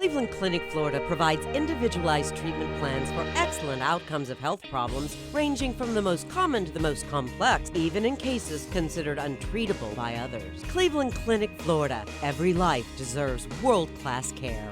Cleveland Clinic, Florida provides individualized treatment plans for excellent outcomes of health problems ranging from the most common to the most complex, even in cases considered untreatable by others. Cleveland Clinic, Florida. Every life deserves world-class care.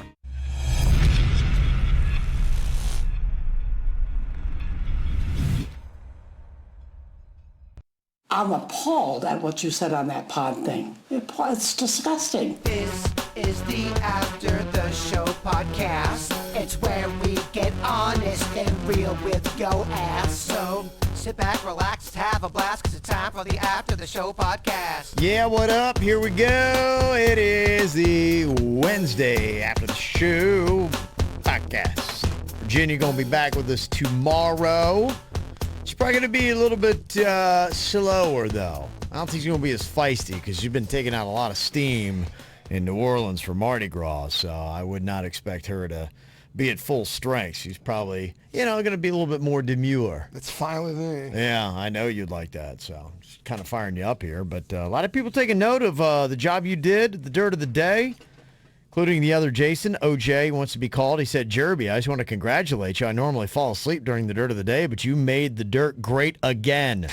I'm appalled at what you said on that pod thing. It's disgusting. This is the After the Show podcast. It's where we get honest and real with yo ass. So sit back, relax, have a blast, because it's time for the After the Show podcast. Yeah, what up? Here we go. It is the Wednesday After the Show podcast. Virginia going to be back with us tomorrow. She's probably going to be a little bit slower, though. I don't think she's going to be as feisty because she's been taking out a lot of steam in New Orleans for Mardi Gras, so I would not expect her to be at full strength. She's probably, going to be a little bit more demure. That's fine with me. Yeah, I know you'd like that, so just kind of firing you up here. But a lot of people taking note of the job you did, the dirt of the day, including the other Jason. OJ wants to be called. He said, Jerby, I just want to congratulate you. I normally fall asleep during the dirt of the day, but you made the dirt great again.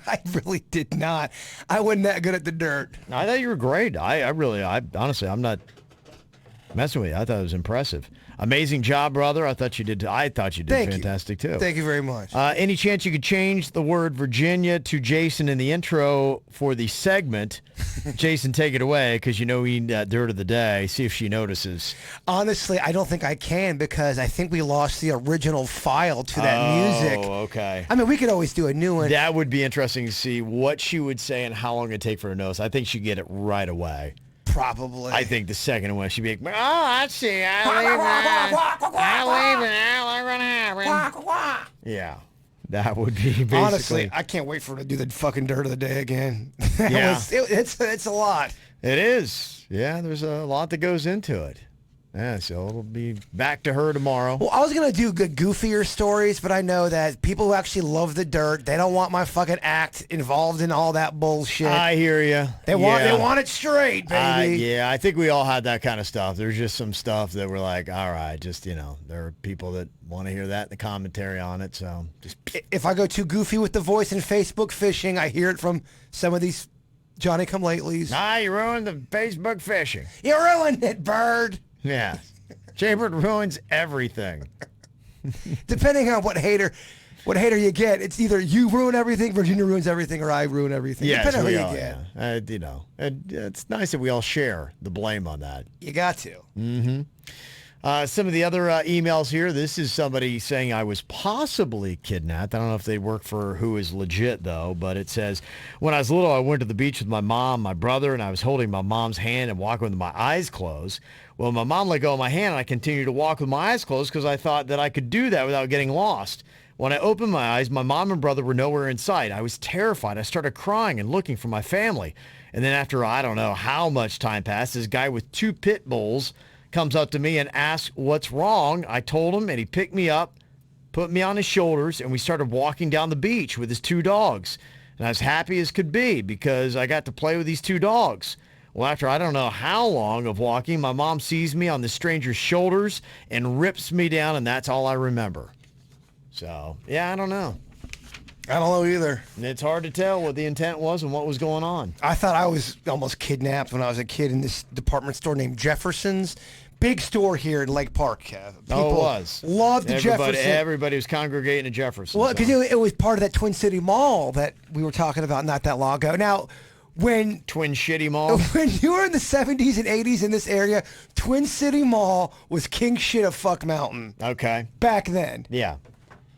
I really did not. I wasn't that good at the dirt. I thought you were great. I honestly, I'm not messing with you. I thought it was impressive. Amazing job, brother. I thought you did fantastic, too. Thank you very much. Any chance you could change the word Virginia to Jason in the intro for the segment? Jason, take it away, because you know we need that dirt of the day. See if she notices. Honestly, I don't think I can, because I think we lost the original file to that music. Oh, okay. I mean, we could always do a new one. That would be interesting to see what she would say and how long it'd take for her to notice. I think she'd get it right away. Probably. I think the second one she'd be like, oh, I see. I leave now. Yeah. That would be basically. Honestly, I can't wait for her to do the fucking dirt of the day again. Yeah. It's a lot. It is. Yeah, there's a lot that goes into it. Yeah, so it'll be back to her tomorrow. Well, I was going to do good, goofier stories, but I know that people who actually love the dirt, they don't want my fucking act involved in all that bullshit. I hear you. They want it straight, baby. Yeah, I think we all had that kind of stuff. There's just some stuff that we're like, all right, just, there are people that want to hear that, the commentary on it, so just. If I go too goofy with the voice in Facebook fishing, I hear it from some of these Johnny-come-latelys. Nah, you ruined the Facebook fishing. You ruined it, bird. Yeah. Chambered ruins everything. Depending on what hater you get, it's either you ruin everything, Virginia ruins everything, or I ruin everything. Yes, Depending on we who all, you get. Yeah. It's nice that we all share the blame on that. You got to. Mm-hmm. Some of the other emails here. This is somebody saying I was possibly kidnapped. I don't know if they work for Who Is Legit, though, but it says, when I was little, I went to the beach with my mom, my brother, and I was holding my mom's hand and walking with my eyes closed. Well, my mom let go of my hand, and I continued to walk with my eyes closed because I thought that I could do that without getting lost. When I opened my eyes, my mom and brother were nowhere in sight. I was terrified. I started crying and looking for my family. And then after, I don't know how much time passed, this guy with 2 pit bulls comes up to me and asks what's wrong. I told him, and he picked me up, put me on his shoulders, and we started walking down the beach with his 2 dogs. And I was happy as could be because I got to play with these 2 dogs. Well, after I don't know how long of walking, my mom sees me on the stranger's shoulders and rips me down, and that's all I remember. So, yeah, I don't know. I don't know either. It's hard to tell what the intent was and what was going on. I thought I was almost kidnapped when I was a kid in this department store named Jefferson's. Big store here in Lake Park. People it was. Loved the Jefferson. Everybody was congregating at Jefferson. Well, because it was part of that Twin City Mall that we were talking about not that long ago. Now, when Twin Shitty Mall. When you were in the 70s and 80s in this area, Twin City Mall was king shit of fuck mountain. Okay. Back then. Yeah.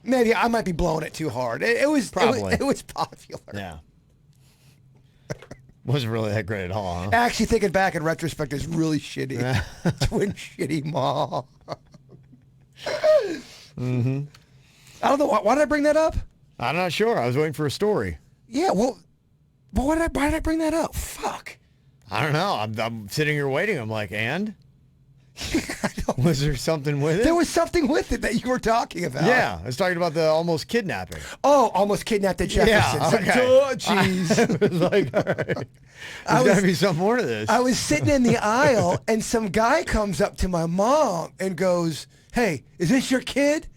Maybe I might be blowing it too hard. It was probably. It was popular. Yeah. Wasn't really that great at all, huh? Actually, thinking back in retrospect, it's really shitty. Twin Shitty Mall. Mm-hmm. I don't know. Why did I bring that up? I'm not sure. I was waiting for a story. Yeah, well, why did I bring that up? Fuck. I don't know. I'm sitting here waiting. I'm like, and? Was there something with it? There was something with it that you were talking about. Yeah, I was talking about the almost kidnapping. Oh, almost kidnapped the Jeffersons. Yeah, okay. Oh, jeez. It was like, all right. There's got to be something more to this. I was sitting in the aisle, and some guy comes up to my mom and goes, "Hey, is this your kid?"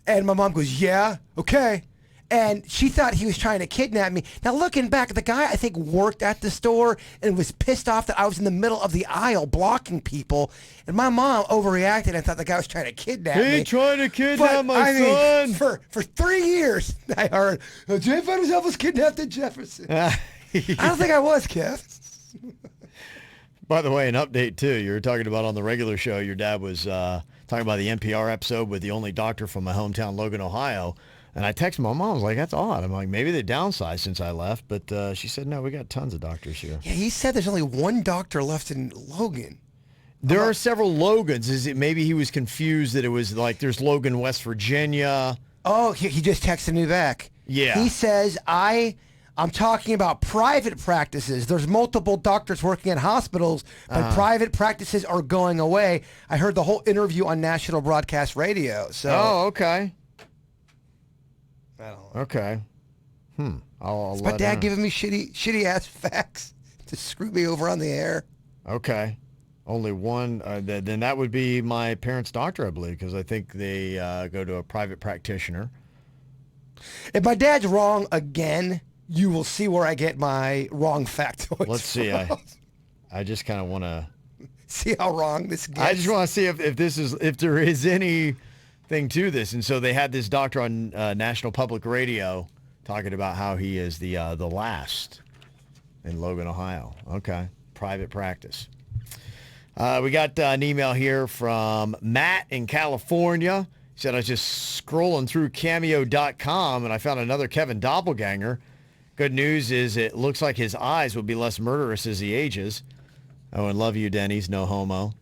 And my mom goes, "Yeah, okay." And she thought he was trying to kidnap me. Now, looking back, the guy, I think, worked at the store and was pissed off that I was in the middle of the aisle blocking people. And my mom overreacted and thought the guy was trying to kidnap me. He tried to kidnap my son. For 3 years, I heard, Jay found himself was kidnapped in Jefferson. I don't think I was, Kev. By the way, an update, too. You were talking about on the regular show, your dad was talking about the NPR episode with the only doctor from my hometown, Logan, Ohio. And I texted my mom, I was like, that's odd. I'm like, maybe they downsized since I left. But she said, no, we got tons of doctors here. Yeah, he said there's only one doctor left in Logan. There are several Logans. Is it maybe he was confused that it was like there's Logan, West Virginia? Oh, he just texted me back. Yeah. He says, I'm talking about private practices. There's multiple doctors working at hospitals, but private practices are going away. I heard the whole interview on national broadcast radio. So. Oh, okay. I don't know. Okay. I'll Is my dad giving me shitty ass facts to screw me over on the air? Okay. Only one. Then that would be my parents' doctor, I believe, because I think they go to a private practitioner. If my dad's wrong again, you will see where I get my wrong factoids. Let's see. I just kind of want to see how wrong this gets. I just want to see if there is anything to this. And so they had this doctor on National Public Radio talking about how he is the last in Logan, Ohio. Okay. Private practice. We got an email here from Matt in California. He said, I was just scrolling through Cameo.com and I found another Kevin doppelganger. Good news is it looks like his eyes will be less murderous as he ages. Oh, and love you, Denny's. No homo.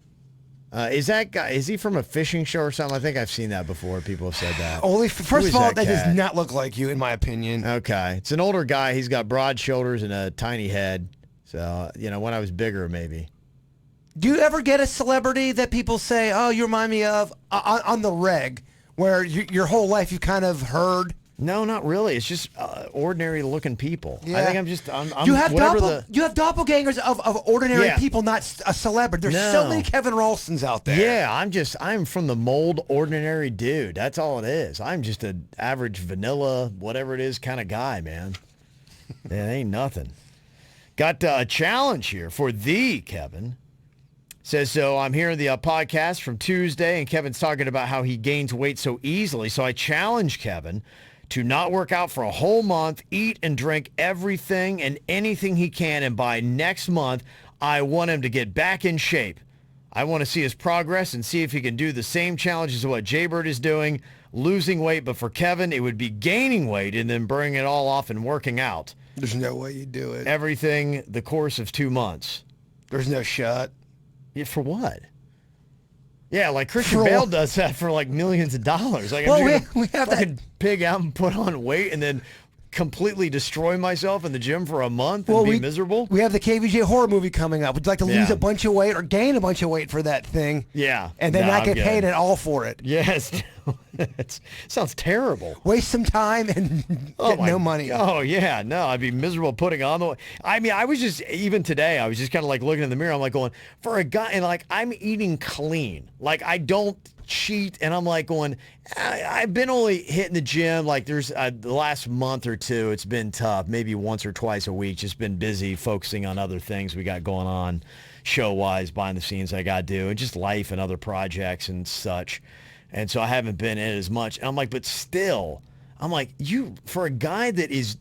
Is that guy, is he from a fishing show or something? I think I've seen that before. People have said that. First of all, that does not look like you, in my opinion. Okay. It's an older guy. He's got broad shoulders and a tiny head. So, when I was bigger, maybe. Do you ever get a celebrity that people say, oh, you remind me of, on the reg, where your whole life you've kind of heard? No, not really. It's just ordinary looking people. Yeah. I think I'm just, I'm you have whatever you have doppelgangers of ordinary people, not a celebrity. There's so many Kevin Ralstons out there. Yeah, I'm from the mold ordinary dude. That's all it is. I'm just an average vanilla, whatever it is kind of guy, man. It ain't nothing. Got a challenge here for the Kevin. Says, so I'm hearing the podcast from Tuesday, and Kevin's talking about how he gains weight so easily. So I challenge Kevin to not work out for a whole month, eat and drink everything and anything he can, and by next month, I want him to get back in shape. I want to see his progress and see if he can do the same challenge as what Jaybird is doing, losing weight, but for Kevin, it would be gaining weight and then burning it all off and working out. There's no way you do it. Everything the course of 2 months. There's no shot. Yeah, for what? Yeah, like Christian Bale does that for like millions of dollars. Like, I'm we have that pig out and put on weight and then completely destroy myself in the gym for a month and be miserable. We have the KVJ horror movie coming up. Would you like to lose a bunch of weight or gain a bunch of weight for that thing? Yeah. And then not get paid at all for it. Yes. It sounds terrible. Waste some time and get no money. Oh, yeah. No, I'd be miserable putting on the... I mean, I was just... Even today, I was just kind of like looking in the mirror. I'm like going, for a guy... And like, I'm eating clean. Like, I don't cheat. And I'm like going, I've been only hitting the gym. Like, there's the last month or two, it's been tough. Maybe once or twice a week. Just been busy focusing on other things we got going on show-wise, behind the scenes I got to do. And just life and other projects and such. And so I haven't been in as much. And I'm like, but still, I'm like, you, for a guy that is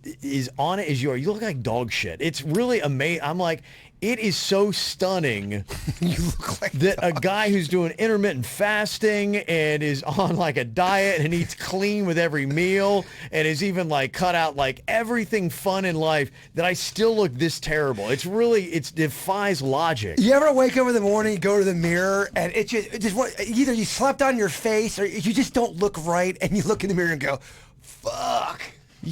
on it as you are, you look like dog shit. It's really amazing. I'm like, it is so stunning you look like that a guy who's doing intermittent fasting and is on like a diet and eats clean with every meal and is even like cut out like everything fun in life, that I still look this terrible. It's really, it defies logic. You ever wake up in the morning, you go to the mirror, and it just either you slept on your face or you just don't look right, and you look in the mirror and go, fuck.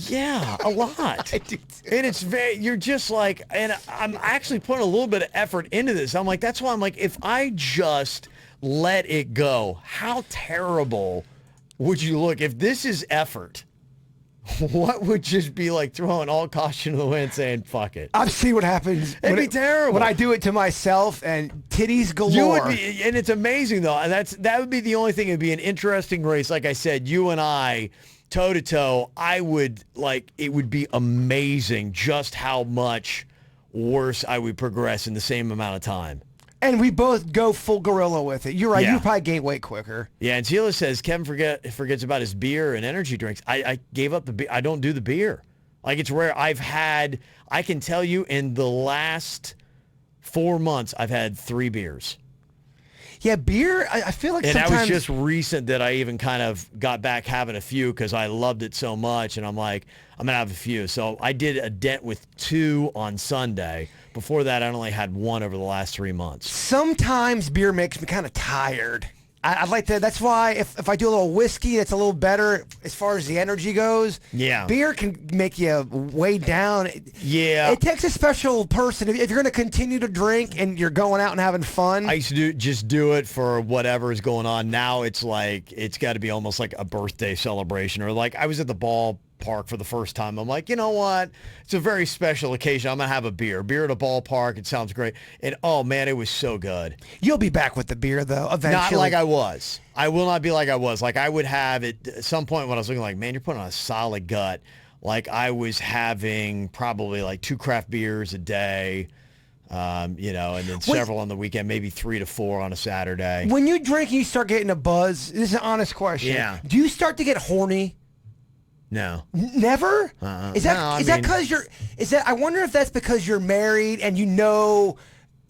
Yeah, a lot. I do too. And it's you're just like, and I'm actually putting a little bit of effort into this. I'm like, that's why I'm like, if I just let it go, how terrible would you look? If this is effort, what would just be like throwing all caution to the wind saying, fuck it? I've seen what happens. It'd be terrible. When I do it to myself and titties galore. You would be, and it's amazing though. And that would be the only thing. It'd be an interesting race. Like I said, you and I, toe to toe, I would like, it would be amazing just how much worse I would progress in the same amount of time. And we both go full gorilla with it. You're right. Yeah. You probably gain weight quicker. Yeah, and Sheila says Kevin forgets about his beer and energy drinks. I gave up the beer. I don't do the beer. Like, it's rare. I can tell you in the last 4 months, I've had 3 beers. Yeah, beer, I feel like and sometimes... that was just recent that I even kind of got back having a few because I loved it so much. And I'm like, I'm going to have a few. So I did a dent with 2 on Sunday. Before that, I only had 1 over the last 3 months. Sometimes beer makes me kind of tired. I'd like to, that's why if I do a little whiskey, it's a little better as far as the energy goes. Yeah. Beer can make you weigh down. Yeah. It takes a special person. If you're going to continue to drink and you're going out and having fun. I used to just do it for whatever is going on. Now it's like, it's got to be almost like a birthday celebration, or like I was at the ballpark for the first time. I'm like, you know what? It's a very special occasion. I'm going to have a beer. Beer at a ballpark. It sounds great. And oh man, it was so good. You'll be back with the beer though, eventually. Not like I was. I will not be like I was. Like I would have at some point when I was looking like, man, you're putting on a solid gut. Like I was having probably like 2 craft beers a day, you know, and then several on the weekend, maybe 3 to 4 on a Saturday. When you drink and you start getting a buzz, this is an honest question. Yeah. Do you start to get horny? No. Never? Is that No, that because you're? Is that? I wonder if that's because you're married and you know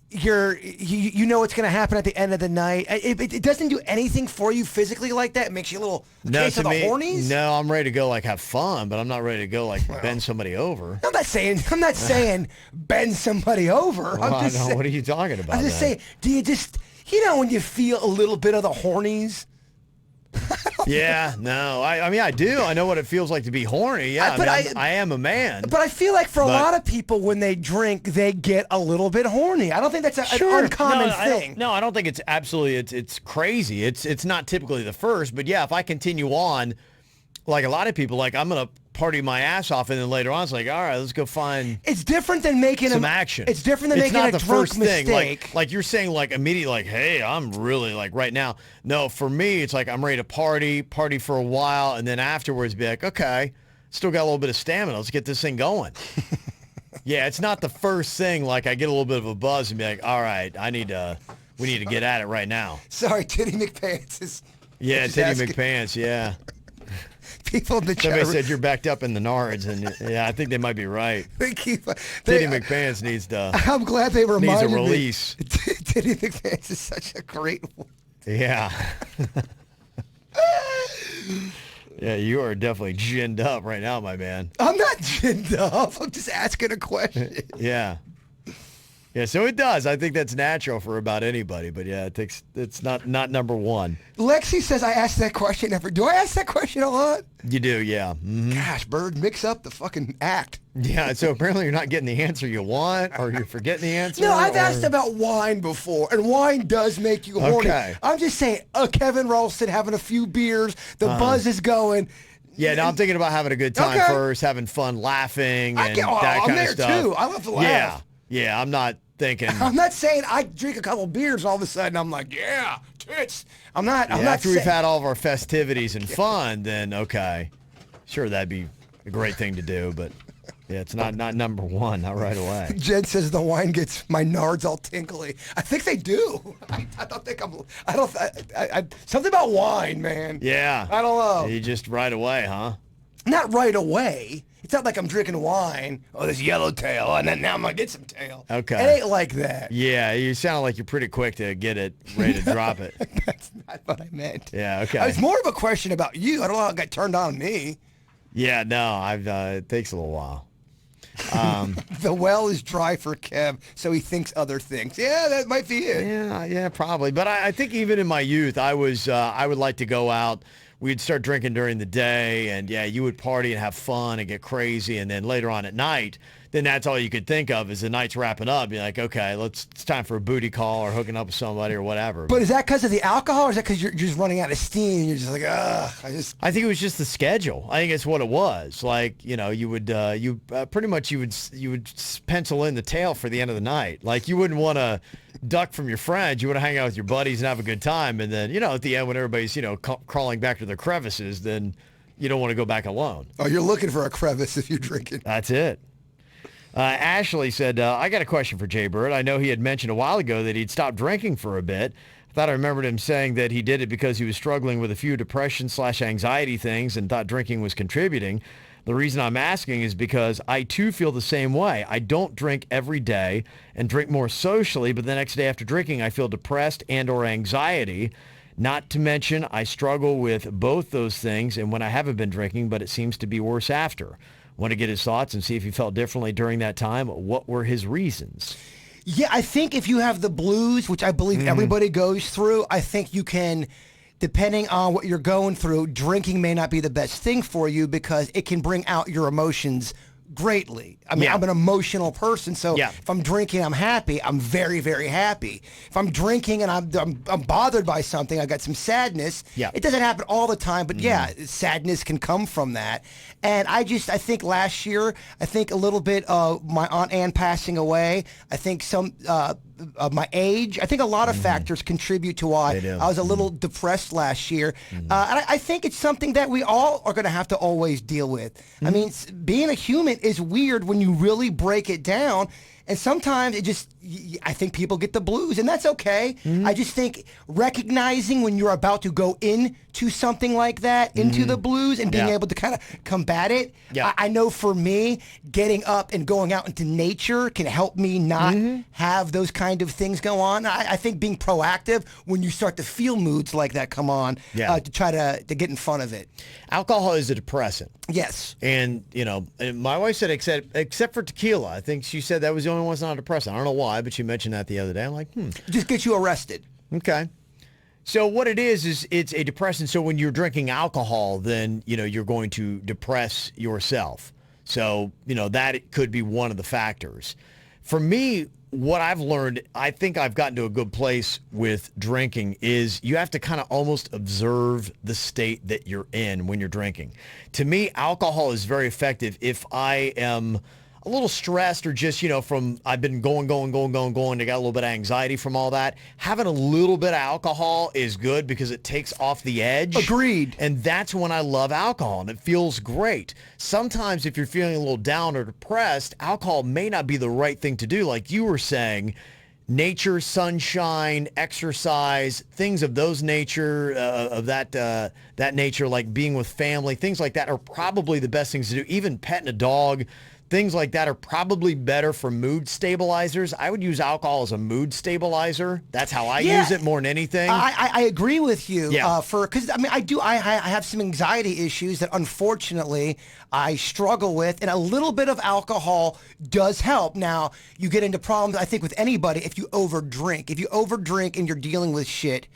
what's going to happen at the end of the night. It doesn't do anything for you physically like that. It makes you a little case of the hornies. No, I'm ready to go like have fun, but I'm not ready to go like bend somebody over. I'm not saying bend somebody over. Well, I'm just saying, what are you talking about? I'm just then? saying, do you just when you feel a little bit of the hornies? Yeah, no. I mean, I do. I know what it feels like to be horny. Yeah, I am a man. But I feel like for a lot of people, when they drink, they get a little bit horny. I don't think that's an uncommon thing. I don't think it's absolutely, it's crazy. It's not typically the first, but yeah, if I continue on, like a lot of people, like I'm going to party my ass off, and then later on it's like, all right, let's go find It's different than making some action. It's different than making not a the drunk first mistake. thing. Like you're saying, like immediately, like, hey, I'm really like right now. No, for me, it's like I'm ready to party for a while, and then afterwards be like, okay, still got a little bit of stamina. Let's get this thing going. Yeah, it's not the first thing. Like I get a little bit of a buzz and be like, all right, we need to get at it right now. Sorry, Titty McPants is. Yeah, Titty McPants. Yeah. People in the chat. Somebody said you're backed up in the nards, and yeah, I think they might be right. Titty McPants needs to. I'm glad they reminded needs a release. Me. Titty McPants is such a great one. Yeah. Yeah, you are definitely ginned up right now, my man. I'm not ginned up. I'm just asking a question. Yeah. Yeah, so it does. I think that's natural for about anybody, but yeah, it's not number one. Lexi says I ask that question every. Do I ask that question a lot? You do, yeah. Mm-hmm. Gosh, Bird, mix up the fucking act. Yeah, so apparently you're not getting the answer you want, or you're forgetting the answer. No, I've asked about wine before, and wine does make you horny. Okay. I'm just saying, Kevin Ralston having a few beers, the buzz is going. Yeah, no, I'm thinking about having a good time first, having fun, laughing, and that kind of stuff. I'm there too. I love to laugh. Yeah, I'm not thinking. I'm not saying I drink a couple beers all of a sudden I'm like, yeah, tits. I'm not after we've had all of our festivities and fun, then okay. Sure, that'd be a great thing to do, but yeah, it's not number one, not right away. Jen says the wine gets my nards all tingly. I think they do. I don't think something about wine, man. Yeah. I don't know. You just right away, huh? Not right away. It's not like I'm drinking wine. Oh, this yellowtail, and then now I'm gonna get some tail. Okay. It ain't like that. Yeah, you sound like you're pretty quick to get it ready to drop it. That's not what I meant. Yeah, okay. It's more of a question about you. I don't know how it got turned on me. Yeah, no, it takes a little while. The well is dry for Kev, so he thinks other things. Yeah, that might be it. Yeah, probably. But I think even in my youth, I would like to go out we'd start drinking during the day, and yeah, you would party and have fun and get crazy, and then later on at night, then that's all you could think of as the night's wrapping up. You're like, okay, it's time for a booty call or hooking up with somebody or whatever. But is that because of the alcohol, or is that because you're just running out of steam and you're just like, ugh, I think it was just the schedule. I think it's what it was. Like, you would pretty much you would pencil in the tail for the end of the night. Like, you wouldn't want to duck from your friends. You want to hang out with your buddies and have a good time. And then, at the end when everybody's, crawling back to their crevices, then you don't want to go back alone. Oh, you're looking for a crevice if you're drinking. That's it. Ashley said, I got a question for Jay Bird. I know he had mentioned a while ago that he'd stopped drinking for a bit. I thought I remembered him saying that he did it because he was struggling with a few depression/anxiety things and thought drinking was contributing. The reason I'm asking is because I too feel the same way. I don't drink every day and drink more socially, but the next day after drinking, I feel depressed and or anxiety. Not to mention, I struggle with both those things and when I haven't been drinking, but it seems to be worse after. Want to get his thoughts and see if he felt differently during that time. What were his reasons? Yeah, I think if you have the blues, which I believe everybody goes through, I think you can, depending on what you're going through, drinking may not be the best thing for you because it can bring out your emotions greatly. I mean, I'm an emotional person, so if I'm drinking, I'm happy. I'm very, very happy. If I'm drinking and I'm bothered by something, I got some sadness. It doesn't happen all the time, but sadness can come from that. And I think last year, I think a little bit of my Aunt Ann passing away. I think some of my age. I think a lot of factors contribute to why I was a little depressed last year. And I think it's something that we all are going to have to always deal with. I mean, being a human is weird when you really break it down. And sometimes I think people get the blues, and that's okay. I just think recognizing when you're about to go into something like that, into the blues, and being able to kind of combat it. I know for me, getting up and going out into nature can help me not have those kind of things go on. I think being proactive when you start to feel moods like that come on, to try to get in front of it. Alcohol is a depressant. Yes. And, and my wife said except for tequila. I think she said that was the only one that's not a depressant. I don't know why, but she mentioned that the other day. I'm like, Just get you arrested. Okay. So what it is it's a depressant. So when you're drinking alcohol, then, you're going to depress yourself. So, that could be one of the factors. For me, what I've learned, I think I've gotten to a good place with drinking, is you have to kind of almost observe the state that you're in when you're drinking. To me, alcohol is very effective if I am a little stressed or just, I've been going, I got a little bit of anxiety from all that. Having a little bit of alcohol is good because it takes off the edge. Agreed. And that's when I love alcohol, and it feels great. Sometimes if you're feeling a little down or depressed, alcohol may not be the right thing to do. Like you were saying, nature, sunshine, exercise, things of those nature, that nature, like being with family, things like that are probably the best things to do. Even petting a dog, things like that are probably better for mood stabilizers. I would use alcohol as a mood stabilizer. That's how I use it more than anything. I agree with you. Because I have some anxiety issues that unfortunately I struggle with, and a little bit of alcohol does help. Now, you get into problems, I think, with anybody if you overdrink. If you overdrink and you're dealing with shit,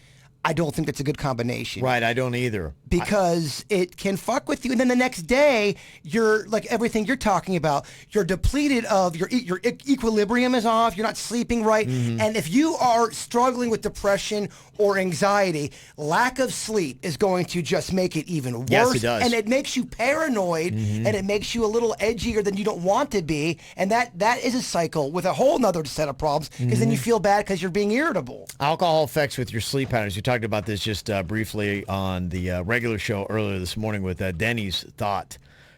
I don't think it's a good combination. Right, I don't either. Because it can fuck with you. And then the next day, you're like everything you're talking about, you're depleted of, your equilibrium is off, you're not sleeping right. And if you are struggling with depression or anxiety, lack of sleep is going to just make it even worse. Yes, it does. And it makes you paranoid, and it makes you a little edgier than you don't want to be. And that is a cycle with a whole nother set of problems, because then you feel bad because you're being irritable. Alcohol affects with your sleep patterns. You talked about this just briefly on the regular show earlier this morning with Denny's thought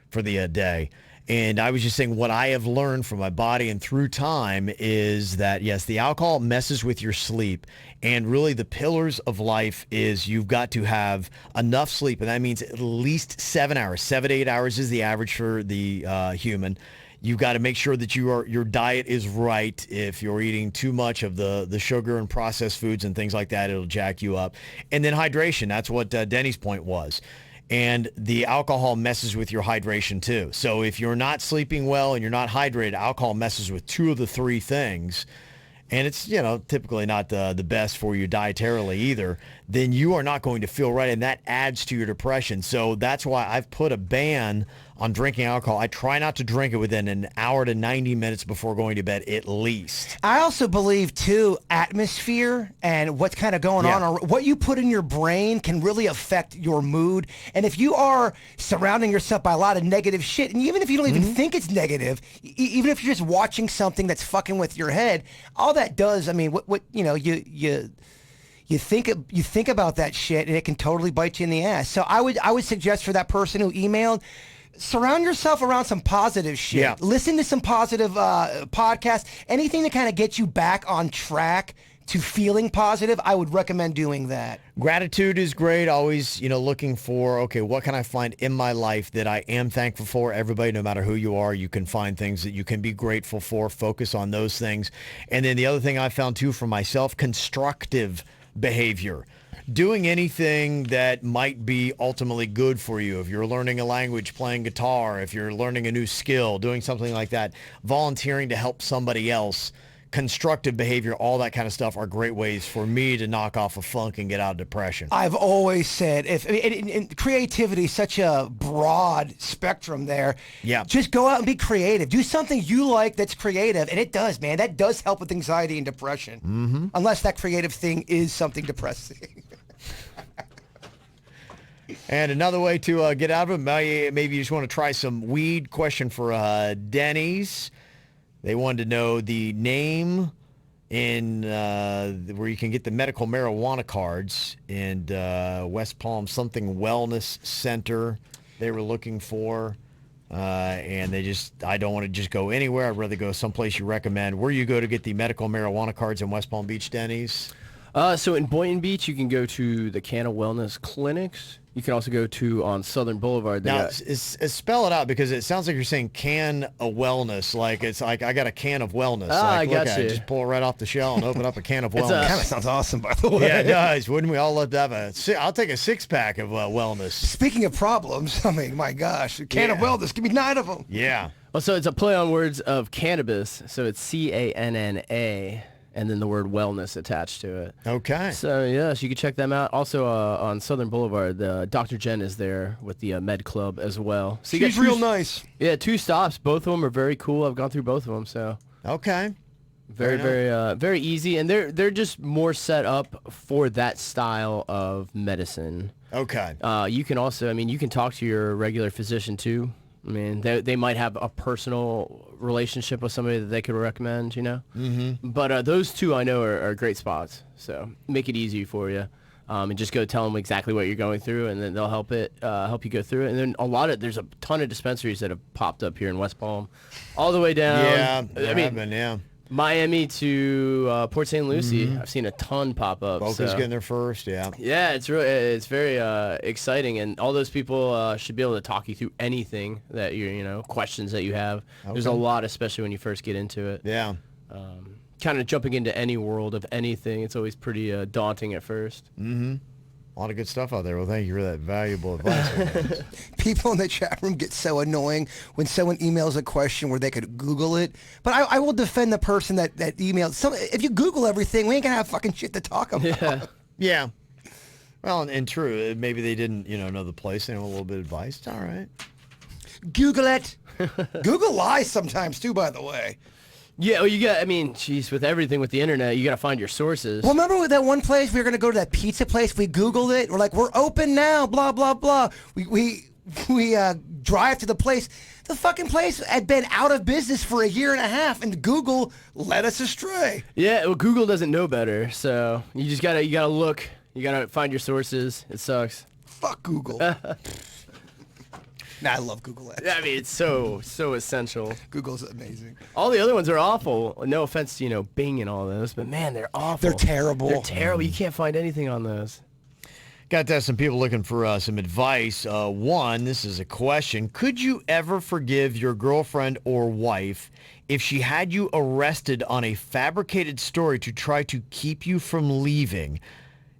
for the day. And I was just saying what I have learned from my body and through time is that, yes, the alcohol messes with your sleep. And really the pillars of life is you've got to have enough sleep. And that means at least 7 hours. 7 to 8 hours is the average for the human. You've got to make sure that your diet is right. If you're eating too much of the sugar and processed foods and things like that, it'll jack you up. And then hydration. That's what Denny's point was. And the alcohol messes with your hydration too. So if you're not sleeping well and you're not hydrated, alcohol messes with two of the three things. And it's, typically not the best for you dietarily either. then you are not going to feel right, and that adds to your depression. So that's why I've put a ban on drinking alcohol. I try not to drink it within an hour to 90 minutes before going to bed at least. I also believe, too, atmosphere and what's kind of going on, or what you put in your brain can really affect your mood. And if you are surrounding yourself by a lot of negative shit, and even if you don't even think it's negative, even if you're just watching something that's fucking with your head, all that does, I mean, you think about that shit, and it can totally bite you in the ass. So I would suggest for that person who emailed, surround yourself around some positive shit. Yeah. Listen to some positive podcasts. Anything to kind of get you back on track to feeling positive, I would recommend doing that. Gratitude is great. Always, looking for, okay, what can I find in my life that I am thankful for? Everybody, no matter who you are, you can find things that you can be grateful for. Focus on those things. And then the other thing I found too for myself, constructive behavior. Doing anything that might be ultimately good for you. If you're learning a language, playing guitar, if you're learning a new skill, doing something like that, volunteering to help somebody else, constructive behavior, all that kind of stuff are great ways for me to knock off a funk and get out of depression. I've always said, and creativity is such a broad spectrum there. Yeah. Just go out and be creative. Do something you like that's creative, and it does, man. That does help with anxiety and depression. Mm-hmm. Unless that creative thing is something depressing. And another way to get out of it, maybe you just want to try some weed. Question for Denny's. They wanted to know the name in where you can get the medical marijuana cards in West Palm, something wellness center they were looking for. And I don't want to just go anywhere. I'd rather go someplace you recommend. Where you go to get the medical marijuana cards in West Palm Beach, Denny's? So in Boynton Beach, you can go to the Canna Wellness Clinics. You can also go to on Southern Boulevard. Now, spell it out, because it sounds like you're saying can of wellness. Like it's like I got a can of wellness. I look got at you. it. Just pull it right off the shelf and open up a can of wellness. Kind of sounds awesome, by the way. Yeah, it does. Wouldn't we all love to have I'll take a 6-pack of wellness. Speaking of problems, I mean, my gosh, a can of wellness. Give me 9 of them. Yeah. Well, so it's a play on words of cannabis. So it's CANNA. And then the word wellness attached to it. Okay. So, yes, you can check them out. Also, on Southern Boulevard, Dr. Jen is there with the Med Club as well. So She's real nice. Yeah, 2 stops. Both of them are very cool. I've gone through both of them, so. Okay. Very easy. And they're just more set up for that style of medicine. Okay. You can also, you can talk to your regular physician, too. I mean, they might have a personal relationship with somebody that they could recommend, Mm-hmm. But those 2 I know are great spots. So make it easy for you. And just go tell them exactly what you're going through, and then they'll help you go through it. And then there's a ton of dispensaries that have popped up here in West Palm, all the way down. Yeah, Miami to Port St. Lucie. Mm-hmm. I've seen a ton pop up. Boca's getting there first, yeah. Yeah, it's very exciting, and all those people should be able to talk you through anything that questions that you have. Okay. There's a lot, especially when you first get into it. Yeah. Kind of jumping into any world of anything, it's always pretty daunting at first. Mm-hmm. A lot of good stuff out there. Well, thank you for that valuable advice. People in the chat room get so annoying when someone emails a question where they could Google it. But I will defend the person that emailed. If you Google everything, we ain't going to have fucking shit to talk about. Yeah. Well, and true. Maybe they didn't, know the place. They know a little bit of advice. It's all right. Google it. Google lies sometimes, too, by the way. Yeah, well, with everything with the internet, you got to find your sources. Well, remember with that one place, we were going to go to that pizza place, we Googled it, we're like, we're open now, blah, blah, blah. We drive to the place. The fucking place had been out of business for 1.5 years, and Google led us astray. Yeah, well, Google doesn't know better, so you gotta look. You gotta find your sources. It sucks. Fuck Google. Nah, I love Google Ads. Yeah, it's so essential. Google's amazing. All the other ones are awful. No offense to, Bing and all those, but man, they're awful. They're terrible. They're terrible. You can't find anything on those. Got to have some people looking for some advice. One, this is a question. Could you ever forgive your girlfriend or wife if she had you arrested on a fabricated story to try to keep you from leaving,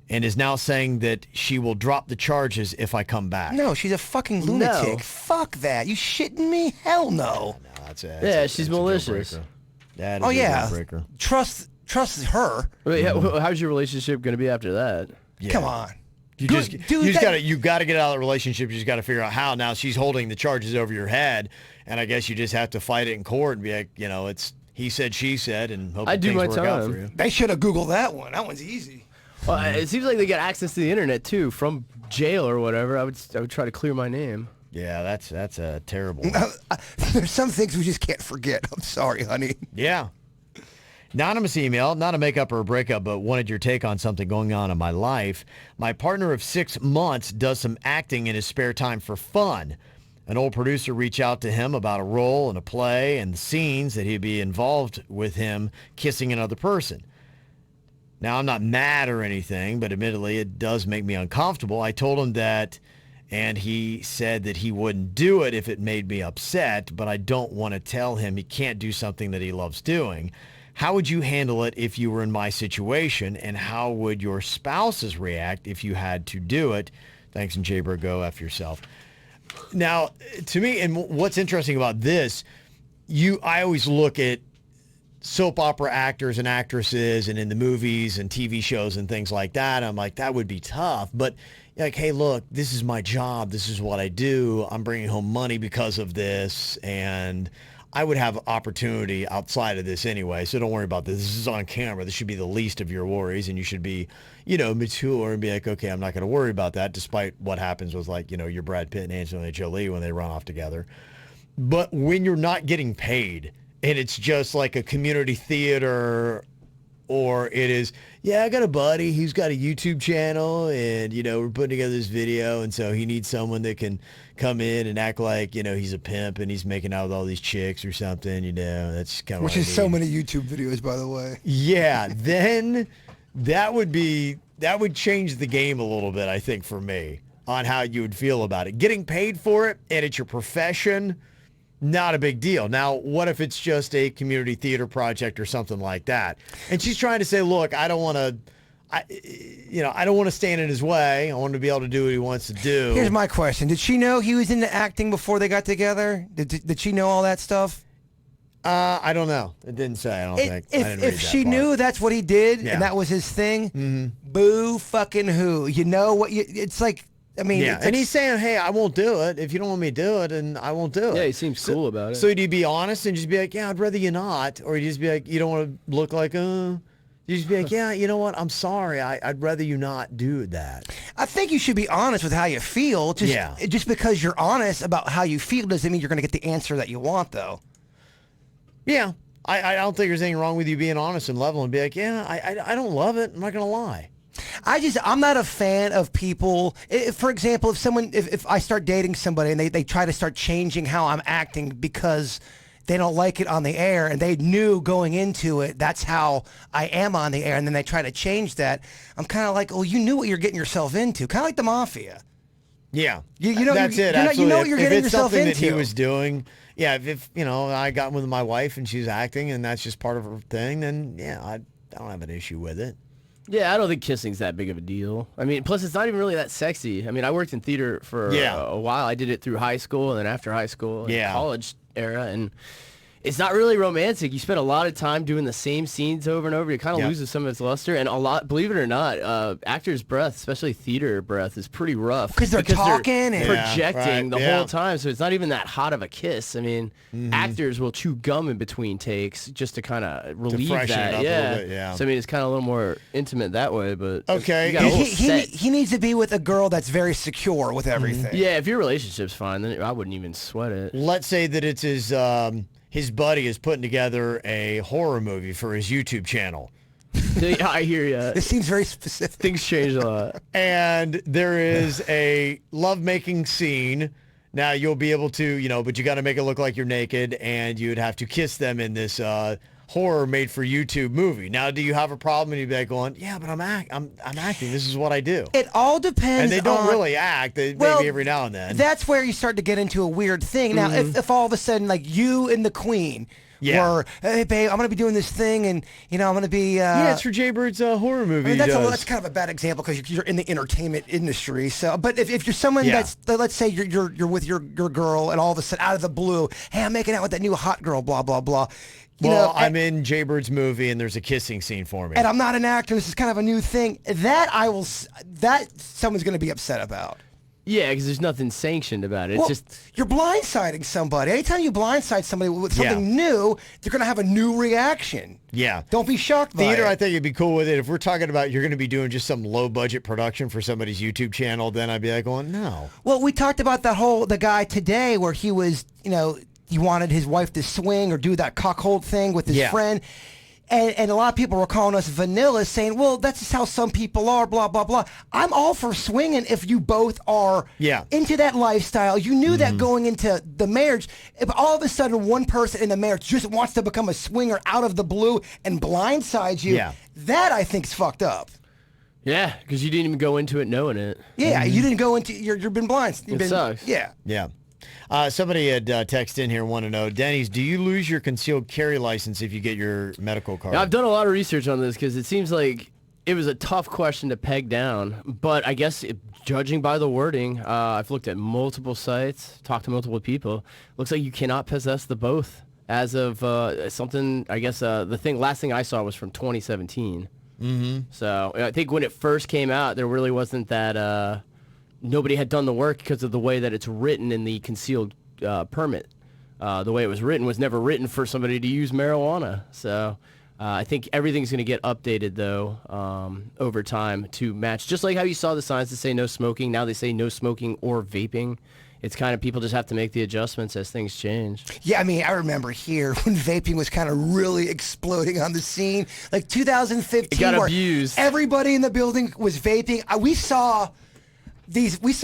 and is now saying that she will drop the charges if I come back? No, she's a fucking lunatic. No. Fuck that. You shitting me? Hell no. No, she's malicious. That is a deal breaker. Trust her. Wait, how's your relationship going to be after that? Come on. You Good- just dude, you got to get out of the relationship. You just got to figure out how. Now she's holding the charges over your head, and I guess you just have to fight it in court and be like, it's he said, she said, and hope I do things my work out for time. you. They should have Googled that one. That one's easy. Well, it seems like they get access to the internet too from jail or whatever. I would try to clear my name. Yeah, that's a terrible. There's some things we just can't forget. I'm sorry, honey. Yeah. Anonymous email, not a makeup or a breakup, but wanted your take on something going on in my life. My partner of 6 months does some acting in his spare time for fun. An old producer reached out to him about a role in a play and the scenes that he'd be involved with him kissing another person. Now, I'm not mad or anything, but admittedly, it does make me uncomfortable. I told him that, and he said that he wouldn't do it if it made me upset, but I don't want to tell him he can't do something that he loves doing. How would you handle it if you were in my situation, and how would your spouses react if you had to do it? Thanks, and Jaybird, go F yourself. Now, to me, and what's interesting about this, I always look at soap opera actors and actresses and in the movies and TV shows and things like that. I'm like, that would be tough. But like, hey, look, this is my job. This is what I do. I'm bringing home money because of this. And I would have opportunity outside of this anyway. So don't worry about this. This is on camera. This should be the least of your worries. And you should be, mature and be like, okay, I'm not going to worry about that, despite what happens with your Brad Pitt and Angelina Jolie when they run off together. But when you're not getting paid, and it's just like a community theater, or it is, I got a buddy, he's got a YouTube channel, and, we're putting together this video, and so he needs someone that can come in and act like, he's a pimp, and he's making out with all these chicks or something, that's kind of Which is so many YouTube videos, by the way. Yeah, then that would change the game a little bit, I think, for me, on how you would feel about it. Getting paid for it, and it's your profession, not a big deal. Now, what if it's just a community theater project or something like that? And she's trying to say, look, I don't want to stand in his way. I want him to be able to do what he wants to do. Here's my question. Did she know he was into acting before they got together? Did she know all that stuff? I don't know. It didn't say, I don't think. I didn't read If that she part. knew that's what he did Yeah. and that was his thing, boo fucking who. You know what? It's like, Yeah, it's and like, he's saying, hey, I won't do it. If you don't want me to do it, and I won't do it. Yeah, he seems cool about it. So do you be honest and just be like, yeah, I'd rather you not? Or you just be like, you don't want to look like, You just be like, yeah, you know what? I'm sorry. I'd rather you not do that. I think you should be honest with how you feel. Just because you're honest about how you feel doesn't mean you're going to get the answer that you want, though. Yeah. I don't think there's anything wrong with you being honest and level and be like, yeah, I don't love it. I'm not going to lie. I'm not a fan of people. For example, if I start dating somebody and they try to start changing how I'm acting because they don't like it on the air and they knew going into it that's how I am on the air, and then they try to change that, I'm kind of like, oh, you knew what you're getting yourself into. Kind of like the mafia. Yeah. You know, that's it. You know what you're getting if it's yourself something into. that he was doing, if I got with my wife and she's acting and that's just part of her thing, then yeah, I don't have an issue with it. Yeah, I don't think kissing's that big of a deal. I mean, plus it's not even really that sexy. I mean, I worked in theater for a while. I did it through high school and then after high school and college era, and it's not really romantic. You spend a lot of time doing the same scenes over and over. It kind of loses some of its luster, and believe it or not, actors' breath, especially theater breath, is pretty rough. Because they're talking and projecting the whole time, so it's not even that hot of a kiss. I mean, actors will chew gum in between takes just to kind of relieve freshen that. it up a little bit, yeah. So I mean, it's kind of a little more intimate that way, but Okay. you got a whole he set. needs to be with a girl that's very secure with everything. Yeah, if your relationship's fine, then I wouldn't even sweat it. Let's say that it's his buddy is putting together a horror movie for his YouTube channel. Yeah, I hear you. This seems very specific. Things change a lot. And there is a lovemaking scene. Now you'll be able to, but you got to make it look like you're naked, and you'd have to kiss them in this horror made for YouTube movie. Now, do you have a problem? And you'd be like going, yeah, but I'm acting. This is what I do. It all depends. And they don't on, really act. Maybe every now and then. That's where you start to get into a weird thing. Now, if all of a sudden, like you and the Queen were, hey, babe, I'm going to be doing this thing, and, I'm going to be... it's for Jaybird's horror movie. I mean, that's kind of a bad example because you're in the entertainment industry. So, but if you're someone that's, let's say you're with your girl, and all of a sudden, out of the blue, hey, I'm making out with that new hot girl, blah, blah, blah. Well, I'm in Jaybird's movie, and there's a kissing scene for me. and I'm not an actor. This is kind of a new thing. That someone's going to be upset about. Yeah, because there's nothing sanctioned about it. It's Well, just you're blindsiding somebody. Anytime you blindside somebody with something new, they're going to have a new reaction. Yeah. Don't be shocked by Theater, it. I think it'd be cool with it. If we're talking about you're going to be doing just some low-budget production for somebody's YouTube channel, then I'd be like, going, no. Well, we talked about the guy today where he was, he wanted his wife to swing or do that cockhold thing with his friend. And a lot of people were calling us vanilla, saying, well, that's just how some people are, blah, blah, blah. I'm all for swinging if you both are into that lifestyle. You knew that going into the marriage. If all of a sudden one person in the marriage just wants to become a swinger out of the blue and blindsides you, that I think is fucked up. yeah, because you didn't even go into it knowing it. Yeah, you didn't go into, you've been blind. It sucks. Yeah. Yeah. Somebody had texted in here, want to know, Denny's, do you lose your concealed carry license if you get your medical card? Yeah, I've done a lot of research on this because it seems like it was a tough question to peg down. But I guess judging by the wording, I've looked at multiple sites, talked to multiple people. Looks like you cannot possess the both as of something, I guess last thing I saw was from 2017. Mm-hmm. So I think when it first came out, there really wasn't that... nobody had done the work because of the way that it's written in the concealed permit. The way it was written was never written for somebody to use marijuana. So I think everything's going to get updated, though, over time to match. Just like how you saw the signs that say no smoking. Now they say no smoking or vaping. It's kind of people just have to make the adjustments as things change. Yeah, I mean, I remember here when vaping was kind of really exploding on the scene. Like 2015. It got where abused. Everybody in the building was vaping. We saw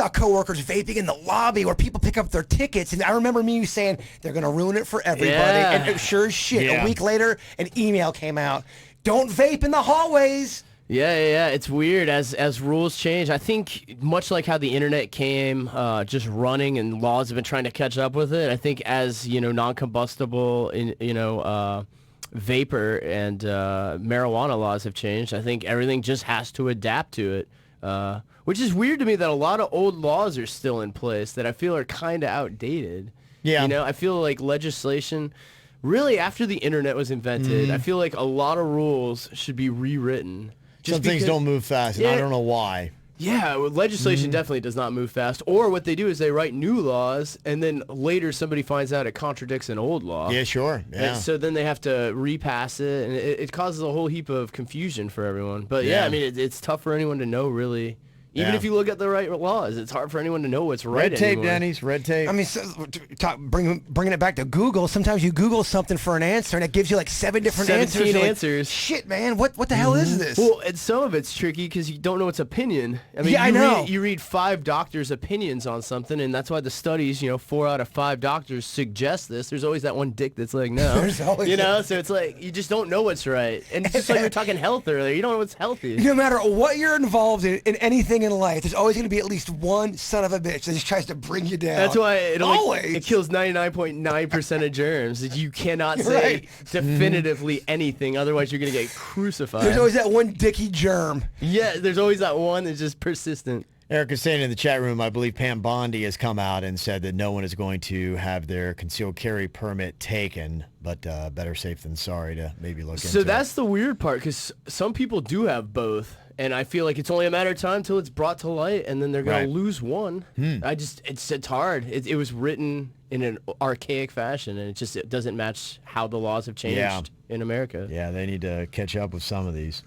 coworkers vaping in the lobby where people pick up their tickets, and I remember you saying they're going to ruin it for everybody. Yeah. And sure as shit, a week later, an email came out: don't vape in the hallways. Yeah. It's weird as rules change. I think much like how the internet came just running and laws have been trying to catch up with it. I think as non-combustible vapor and marijuana laws have changed, I think everything just has to adapt to it. Which is weird to me that a lot of old laws are still in place that I feel are kind of outdated. Yeah. I feel like legislation, really after the internet was invented, I feel like a lot of rules should be rewritten. Some things don't move fast, and I don't know why. Yeah, legislation definitely does not move fast. Or what they do is they write new laws, and then later somebody finds out it contradicts an old law. Yeah, sure. Yeah. And so then they have to repass it, and it causes a whole heap of confusion for everyone. But yeah, I mean, it's tough for anyone to know, really. Even if you look at the right laws, it's hard for anyone to know what's right anymore. Red tape, anymore. Denny's, red tape. I mean, bringing it back to Google, sometimes you Google something for an answer, and it gives you like 7 different 17 answers. answers. Shit, man, what the hell is this? Well, and some of it's tricky because you don't know its opinion. I mean, I know. You read 5 doctors' opinions on something, and that's why the studies, 4 out of 5 doctors suggest this. There's always that one dick that's like, no. There's always so it's like, you just don't know what's right. And it's just like we were talking health earlier. You don't know what's healthy. No matter what you're involved in anything in life, there's always going to be at least one son of a bitch that just tries to bring you down. That's why always. it kills 99.9% of germs. You cannot say definitively anything, otherwise you're going to get crucified. There's always that one dicky germ. Yeah, there's always that one that's just persistent. Eric is saying in the chat room, I believe Pam Bondi has come out and said that no one is going to have their concealed carry permit taken, but better safe than sorry to maybe look into it. So that's the weird part, because some people do have both, and I feel like it's only a matter of time till it's brought to light, and then they're going to lose one. It's hard. It was written in an archaic fashion, and it doesn't match how the laws have changed in America. Yeah, they need to catch up with some of these.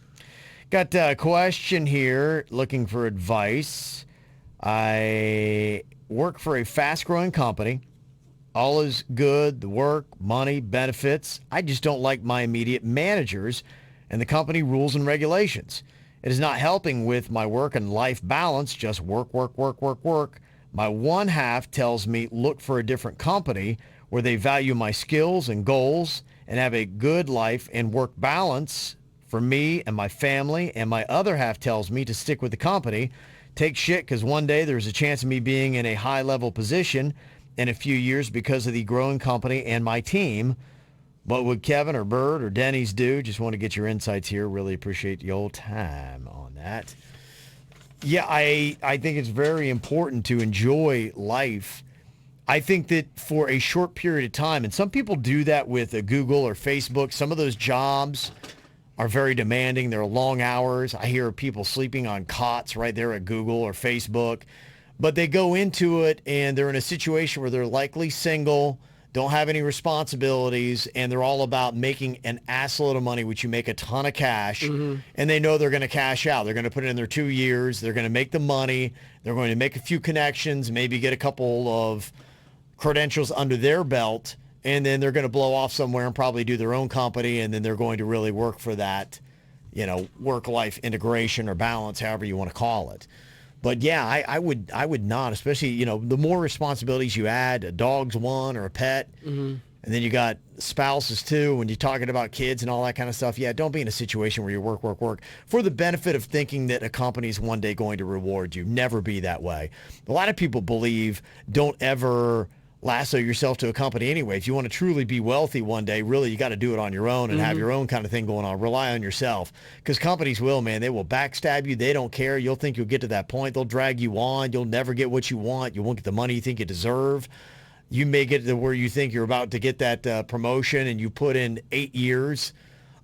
Got a question here, looking for advice. I work for a fast-growing company. All is good, the work, money, benefits. I just don't like my immediate managers and the company rules and regulations. It is not helping with my work and life balance, just work. My one half tells me look for a different company where they value my skills and goals and have a good life and work balance for me and my family, and my other half tells me to stick with the company, take shit because one day there's a chance of me being in a high-level position in a few years because of the growing company and my team. What would Kevin or Bird or Denny's do? Just want to get your insights here. Really appreciate your time on that. Yeah, I think it's very important to enjoy life. I think that for a short period of time, and some people do that with Google or Facebook, some of those jobs are very demanding. They're long hours. I hear people sleeping on cots right there at Google or Facebook. But they go into it and they're in a situation where they're likely single, don't have any responsibilities, and they're all about making an assload of money, which you make a ton of cash, and they know they're going to cash out. They're going to put it in their 2 years. They're going to make the money. They're going to make a few connections, maybe get a couple of credentials under their belt, and then they're going to blow off somewhere and probably do their own company, and then they're going to really work for that, work-life integration or balance, however you want to call it. But yeah, I would not, especially, the more responsibilities you add, a dog's one or a pet, and then you got spouses too, when you're talking about kids and all that kind of stuff. Yeah, don't be in a situation where you work for the benefit of thinking that a company's one day going to reward you. Never be that way. A lot of people believe don't ever lasso yourself to a company anyway. If you want to truly be wealthy one day, really, you got to do it on your own and have your own kind of thing going on. Rely on yourself, because companies will, man. They will backstab you. They don't care. You'll think you'll get to that point. They'll drag you on. You'll never get what you want. You won't get the money you think you deserve. You may get to where you think you're about to get that promotion, and you put in 8 years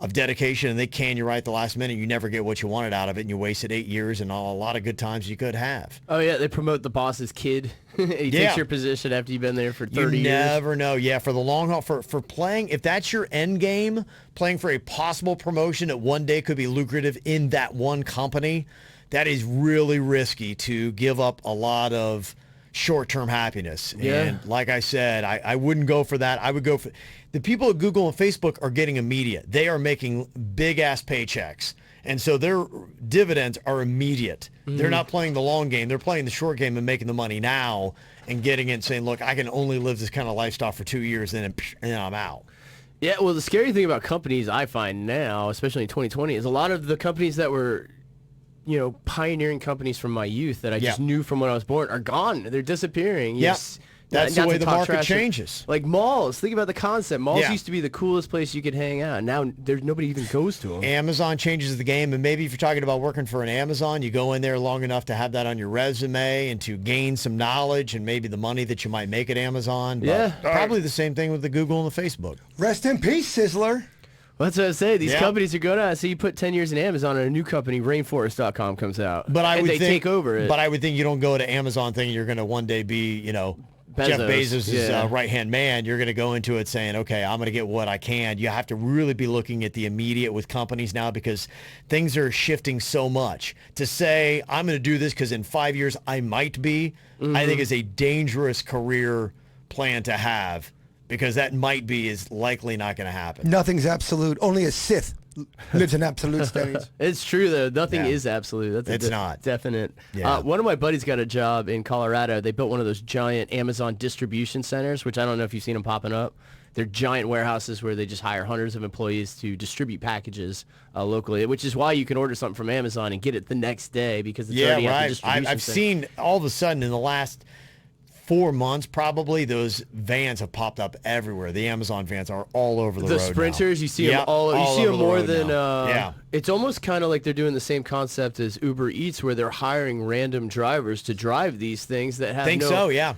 of dedication, and they can you right at the last minute. You never get what you wanted out of it, and you wasted 8 years and a lot of good times you could have. Oh, yeah, they promote the boss's kid. He takes your position after you've been there for 30 years. You never know. Yeah, for the long haul, for playing, if that's your end game, playing for a possible promotion that one day could be lucrative in that one company, that is really risky to give up a lot of short-term happiness. Yeah. And like I said, I wouldn't go for that. I would go for... The people at Google and Facebook are getting immediate. They are making big-ass paychecks. And so their dividends are immediate. They're not playing the long game. They're playing the short game and making the money now and getting it and saying, look, I can only live this kind of lifestyle for 2 years and then I'm out. Yeah, well, the scary thing about companies I find now, especially in 2020, is a lot of the companies that were, pioneering companies from my youth that I just knew from when I was born are gone. They're disappearing. Yes. That's the way the market changes. Like malls. Think about the concept. Malls Yeah. used to be the coolest place you could hang out. Now there's nobody even goes to them. Amazon changes the game, and maybe if you're talking about working for an Amazon, you go in there long enough to have that on your resume and to gain some knowledge and maybe the money that you might make at Amazon. But Yeah. probably the same thing with the Google and the Facebook. Rest in peace, Sizzler. Well, that's what I say. These Yeah. companies are going out. So you put 10 years in Amazon and a new company, Rainforest.com, comes out. But and they take over it. But I would think you don't go to Amazon thinking you're going to one day be, Jeff Bezos' right-hand man. You're going to go into it saying, okay, I'm going to get what I can. You have to really be looking at the immediate with companies now because things are shifting so much. To say, I'm going to do this because in 5 years I might be, I think is a dangerous career plan to have, because that might be is likely not going to happen. Nothing's absolute. Only a Sith lives in absolute states. It's true, though. Nothing Yeah. is absolute. That's It's not. Definite. Yeah. One of my buddies got a job in Colorado. They built one of those giant Amazon distribution centers, which I don't know if you've seen them popping up. They're giant warehouses where they just hire hundreds of employees to distribute packages locally, which is why you can order something from Amazon and get it the next day because it's already at the distribution I've center. seen all of a sudden in the last 4 months, probably, those vans have popped up everywhere. The Amazon vans are all over the road The sprinters, now. you see them Yep, all. You see over them the more road than. now. Yeah. It's almost kind of like they're doing the same concept as Uber Eats, where they're hiring random drivers to drive these things that have. Think so, yeah.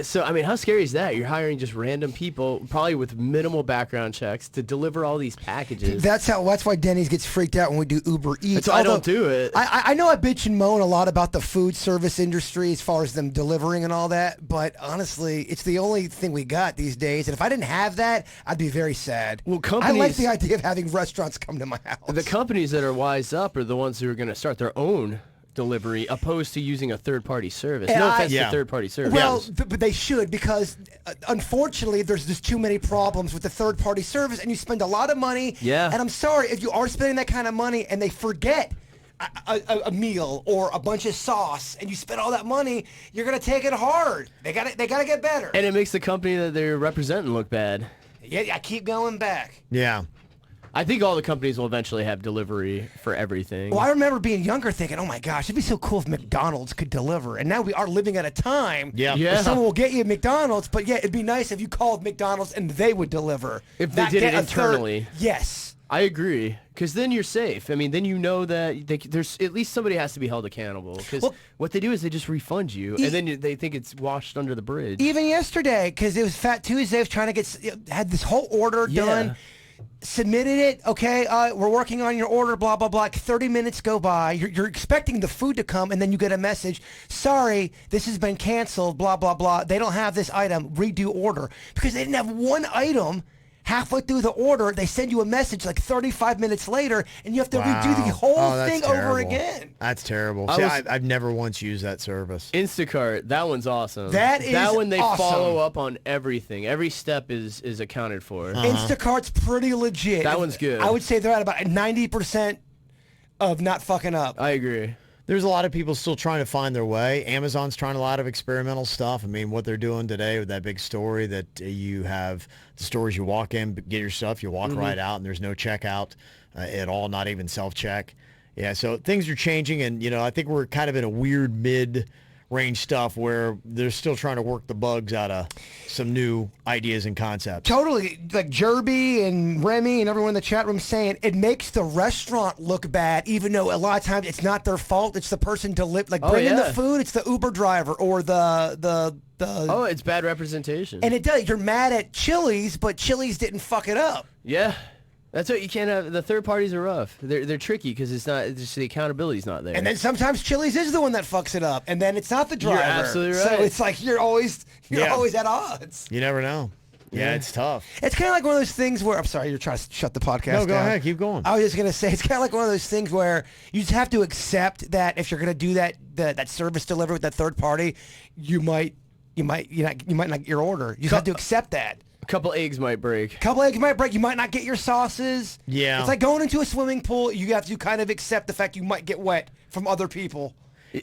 So I mean, how scary is that? You're hiring just random people, probably with minimal background checks, to deliver all these packages. That's why Denny's gets freaked out when we do Uber Eats. That's why I don't do it. I know I bitch and moan a lot about the food service industry as far as them delivering and all that, but honestly, it's the only thing we got these days. And if I didn't have that, I'd be very sad. Well, I like the idea of having restaurants come to my house. The companies that are wise up are the ones who are going to start their own delivery, opposed to using a third-party service. And No offense Yeah. to third-party service. Well, but they should, because unfortunately, there's just too many problems with the third-party service, and you spend a lot of money. Yeah. And I'm sorry, if you are spending that kind of money and they forget a meal or a bunch of sauce, and you spend all that money, you're gonna take it hard. They gotta get better. And it makes the company that they're representing look bad. Yeah, I keep going back. Yeah. I think all the companies will eventually have delivery for everything. Well, I remember being younger thinking, oh my gosh, it'd be so cool if McDonald's could deliver. And now we are living at a time Yeah. Yeah. where someone will get you at McDonald's, but yeah, it'd be nice if you called McDonald's and they would deliver. If they Not did get it a third- internally. Yes. I agree, because then you're safe. I mean, then you know that there's at least somebody has to be held accountable. Because what they do is they just refund you, and then they think it's washed under the bridge. Even yesterday, because it was Fat Tuesday, I was trying to had this whole order done, submitted it. Okay, we're working on your order. Blah blah blah. 30 minutes go by. You're expecting the food to come, and then you get a message. Sorry, this has been canceled. Blah blah blah. They don't have this item. Redo order, because they didn't have one item. Halfway through the order, they send you a message like 35 minutes later, and you have to redo the whole thing over again. That's terrible. See, I've never once used that service. Instacart, that one's awesome. That one they follow up on everything. Every step is accounted for. Instacart's pretty legit. That one's good. I would say they're at about 90% of not fucking up. I agree. There's a lot of people still trying to find their way. Amazon's trying a lot of experimental stuff. I mean, what they're doing today with that big story that you have the stores you walk in, get your stuff, you walk right out, and there's no checkout at all, not even self-check. Yeah, so things are changing, and, I think we're kind of in a weird mid-range stuff where they're still trying to work the bugs out of some new ideas and concepts. Totally. Like Jerby and Remy and everyone in the chat room saying it makes the restaurant look bad, even though a lot of times it's not their fault. It's the person bringing the food. It's the Uber driver or the it's bad representation. And it does. You're mad at Chili's, but Chili's didn't fuck it up. Yeah. That's what you can't have. The third parties are rough. They're tricky because it's just the accountability's not there. And then sometimes Chili's is the one that fucks it up, and then it's not the driver. You're absolutely right. So it's like you're always at odds. You never know. Yeah, it's tough. It's kind of like one of those things where, I'm sorry, you're trying to shut the podcast down. No, go ahead. Keep going. I was just going to say, it's kind of like one of those things where you just have to accept that if you're going to do that service delivery with that third party, you might not get your order. You just have to accept that. A couple eggs might break. You might not get your sauces. Yeah. It's like going into a swimming pool. You have to kind of accept the fact you might get wet from other people.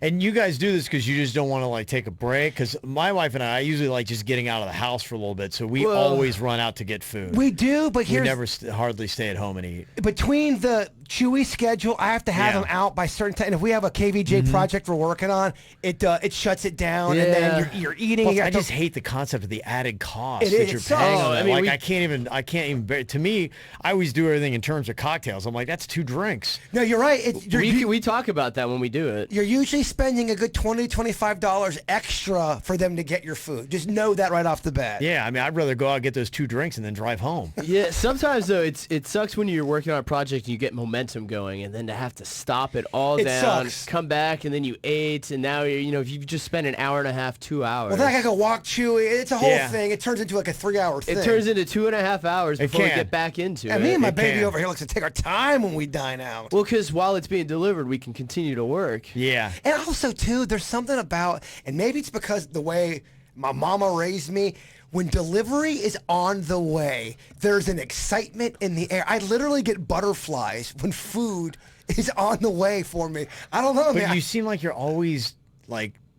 And you guys do this because you just don't want to take a break. Because my wife and I usually like just getting out of the house for a little bit. So we always run out to get food. We do, but we never hardly stay at home and eat. Between the Chewy schedule, I have to have them out by certain time. And if we have a KVJ project we're working on, it shuts it down, and then you're eating. Plus, I just hate the concept of the added cost that you're paying. I mean, I can't even bear. To me, I always do everything in terms of cocktails. I'm like, that's 2 drinks. No, you're right. We talk about that when we do it. You're usually spending a good $20, $25 extra for them to get your food. Just know that right off the bat. Yeah, I mean, I'd rather go out and get those 2 drinks and then drive home. Yeah, sometimes though, it sucks when you're working on a project and you get momentum going, and then to have to stop it all down, sucks. Come back, and then you ate, and now if you just spent an hour and a half, 2 hours. Well, then I gotta go walk Chewy. It's a whole thing. It turns into like a 3-hour thing. It turns into 2.5 hours before we get back into it. And me and my baby over here likes to take our time when we dine out. Well, because while it's being delivered, we can continue to work. Yeah. And also, too, there's something about, and maybe it's because the way my mama raised me, when delivery is on the way, there's an excitement in the air. I literally get butterflies when food is on the way for me. I don't know, but man. You seem like you're always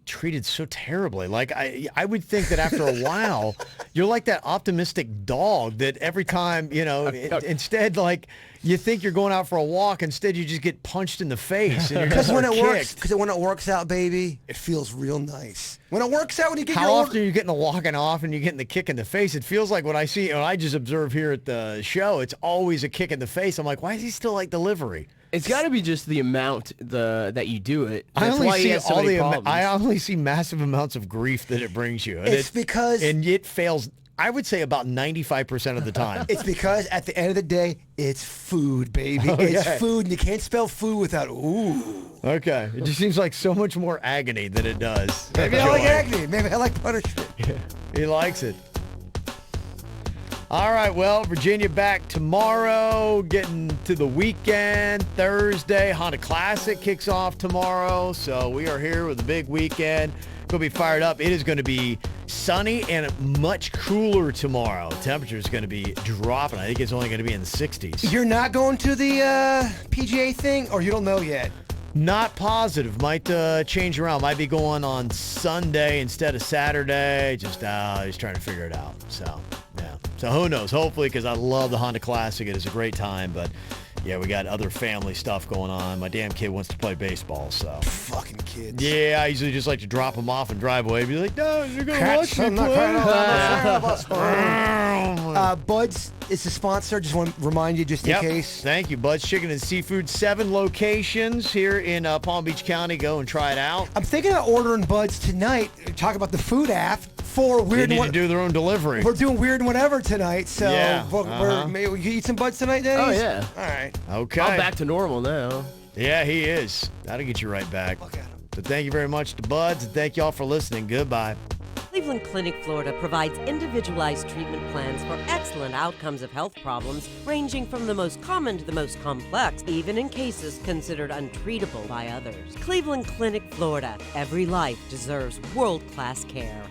treated so terribly. Like I would think that after a while, you're like that optimistic dog that every time, instead you think you're going out for a walk, instead you just get punched in the face. Because when it works out, baby, it feels real nice. When it works out, when you get How often are you getting the walking off and you're getting the kick in the face? It feels like what I see, and I just observe here at the show, it's always a kick in the face. I'm like, why is he still like delivery? It's got to be just the amount that you do it. I only see massive amounts of grief that it brings you. And it fails. I would say about 95% of the time. It's because at the end of the day, it's food, baby. Okay. It's food, and you can't spell food without ooh. Okay. It just seems like so much more agony than it does. Maybe I like agony. Maybe I like punishment. Yeah, he likes it. All right, well, Virginia back tomorrow, getting to the weekend, Thursday. Honda Classic kicks off tomorrow, so we are here with a big weekend. Going to be fired up. It is going to be sunny and much cooler tomorrow. Temperature is going to be dropping. I think it's only going to be in the 60s. You're not going to the PGA thing, or you don't know yet? Not positive. Might change around. Might be going on Sunday instead of Saturday. Just trying to figure it out. So, yeah. So who knows? Hopefully, because I love the Honda Classic. It is a great time, but yeah, we got other family stuff going on. My damn kid wants to play baseball, so. Fucking kids. Yeah, I usually just like to drop them off and drive away. Be like, no, you're going to watch me I'm not play. crying out loud. Bud's is the sponsor. Just want to remind you, just in Yep. case. Thank you, Bud's Chicken and Seafood. 7 locations here in Palm Beach County. Go and try it out. I'm thinking of ordering Bud's tonight. Talk about the food app for They Weird need and to do their own delivery. We're doing Weird and Whatever tonight, so Yeah, maybe we can eat some Bud's tonight, Denny? Oh, yeah. All right. Okay. I'm back to normal now. Yeah, he is. That'll get you right back. Look at him. So thank you very much to Buds, and thank you all for listening. Goodbye. Cleveland Clinic, Florida provides individualized treatment plans for excellent outcomes of health problems ranging from the most common to the most complex, even in cases considered untreatable by others. Cleveland Clinic, Florida. Every life deserves world-class care.